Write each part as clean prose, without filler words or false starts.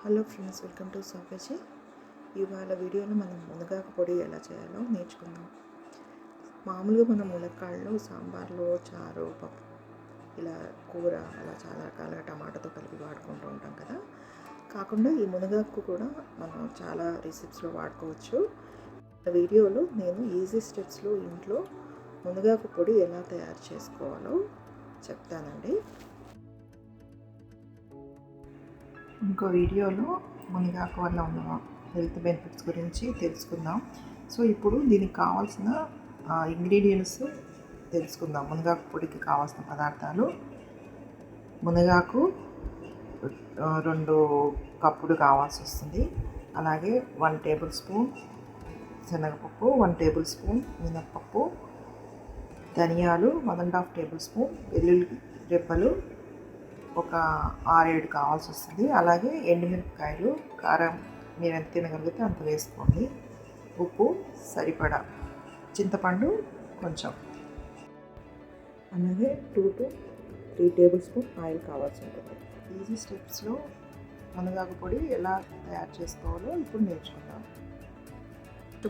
Hello friends, welcome to subveggii. ఇవాళ వీడియోలో మనం మునగాకు పొడి ఎలా చేయాలో నేర్చుకుందాం. మామూలుగా మనం ములక్కాడలు సాంబార్లో, చారు, పప్పు ఇలా కూర అలా చాలా రకాలుగా టమాటాతో కలిపి వాడుకుంటూ ఉంటాం కదా. కాకుండా ఈ మునగాకు కూడా మనం చాలా రెసిపీస్లో వాడుకోవచ్చు. వీడియోలో నేను ఈజీ స్టెప్స్లో ఇంట్లో మునగాకు పొడి ఎలా తయారు చేసుకోవాలో చెప్తానండి. ఇంకో వీడియోలో మునగాకు వల్ల ఉన్న హెల్త్ బెనిఫిట్స్ గురించి తెలుసుకుందాం. సో ఇప్పుడు దీనికి కావాల్సిన ఇంగ్రీడియంట్స్ తెలుసుకుందాం. మునగాకు పొడికి కావాల్సిన పదార్థాలు: మునగాకు 2 కప్పులు కావాల్సి వస్తుంది. అలాగే 1 టేబుల్ స్పూన్ శనగపప్పు, 1 టేబుల్ స్పూన్ మినప్పప్పు, ధనియాలు 1.5 టేబుల్ స్పూన్, వెల్లుల్లి రెబ్బలు ఒక 6-7 కావాల్సి వస్తుంది. అలాగే ఎండుమిరపకాయలు, కారం మీరు ఎంత తినగలిగితే అంత వేసుకోండి, ఉప్పు సరిపడా, చింతపండు కొంచెం, అలాగే 2 to 3 టేబుల్ స్పూన్ ఆయిల్ కావాల్సి ఉంటుంది. ఈజీ స్టెప్స్లో మునగాకు పొడి ఎలా తయారు చేసుకోవాలో ఇప్పుడు నేర్చుకుందాం.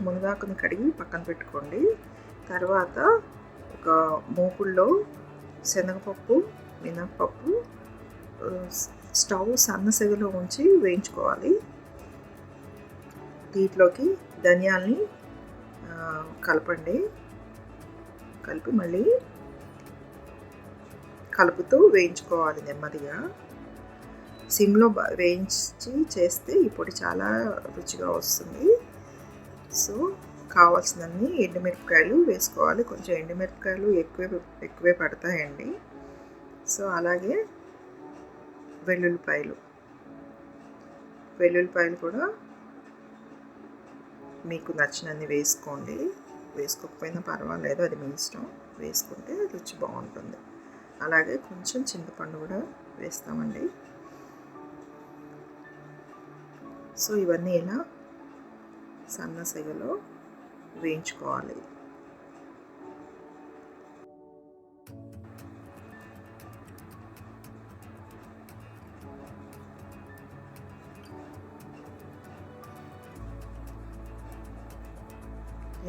మునగాకుని కడిగి పక్కన పెట్టుకోండి. తర్వాత ఒక మూకుల్లో శనగపప్పు, మినప్పప్పు స్టవ్ సన్న సెగలో ఉంచి వేయించుకోవాలి. దీంట్లోకి ధనియాల్ని కలిపి మళ్ళీ కలుపుతూ వేయించుకోవాలి నెమ్మదిగా. సిమ్లో వేయించి చేస్తే ఈ పొడి చాలా రుచిగా వస్తుంది. సో కావాల్సినన్ని ఎండుమిరపకాయలు వేసుకోవాలి. కొంచెం ఎండుమిరపకాయలు ఎక్కువే పడతాయండి. సో అలాగే వెల్లుల్లిపాయలు కూడా మీకు నచ్చినన్ని వేసుకోండి. వేసుకోకపోయినా పర్వాలేదు, అది మీ ఇష్టం. వేసుకుంటే రుచి బాగుంటుంది. అలాగే కొంచెం చింతపండు కూడా వేస్తామండి. సో ఇవన్నీ ఇలా సన్న సెగలో వేయించుకోవాలి.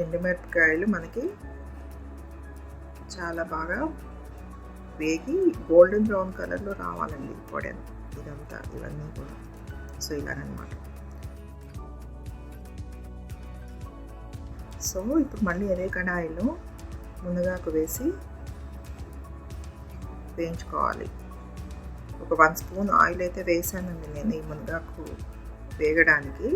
ఎండుమిరపకాయలు మనకి చాలా బాగా వేగి గోల్డెన్ బ్రౌన్ కలర్లో రావాలండి పొడి ఇవన్నీ కూడా. సో ఇలాగనమాట. సో ఇప్పుడు మళ్ళీ అదే కడాయిలో మునగాకు వేసి వేయించుకోవాలి. ఒక 1 స్పూన్ ఆయిల్ అయితే వేసానండి నేను ఈ మునగాకు వేగడానికి.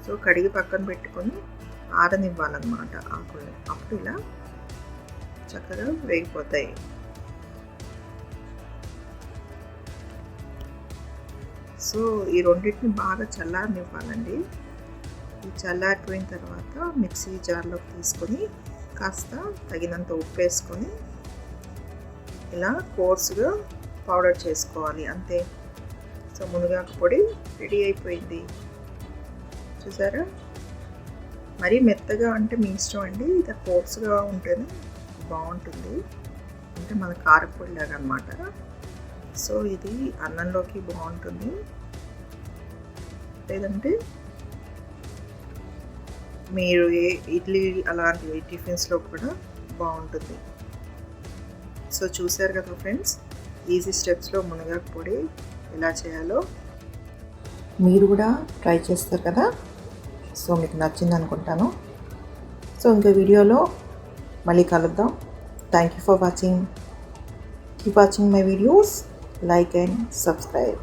సో కడిగి పక్కన పెట్టుకొని ఆరనివ్వాలన్నమాట ఆకుల్ని. అప్పుడు ఇలా చక్కగా వేగిపోతాయి. సో ఈ రెండింటిని బాగా చల్లారనివ్వాలండి. ఈ చల్లారిపోయిన తర్వాత మిక్సీ జార్లోకి తీసుకొని కాస్త తగినంత ఉప్పు వేసుకొని ఇలా కోర్సుగా పౌడర్ చేసుకోవాలి. అంతే. సో మునగాకు పొడి రెడీ అయిపోయింది. చూసారా? మరీ మెత్తగా అంటే మీ ఇష్టం అండి. ఇది కోర్సుగా ఉంటేనే బాగుంటుంది, అంటే మన కారపొడి లాగా అన్నమాట. సో ఇది అన్నంలోకి బాగుంటుంది, లేదంటే మీరు ఇడ్లీ అలాంటి టిఫిన్స్లో కూడా బాగుంటుంది. సో చూసారు కదా ఫ్రెండ్స్, ఈజీ స్టెప్స్లో మునగాకు పొడి ఎలా చేయాలో. మీరు కూడా ట్రై చేస్తారు కదా. సో మీకు నచ్చింది అనుకుంటాను. సో ఇంకో వీడియోలో మళ్ళీ కలుద్దాం. Thank you for watching. Keep watching my videos. Like and subscribe.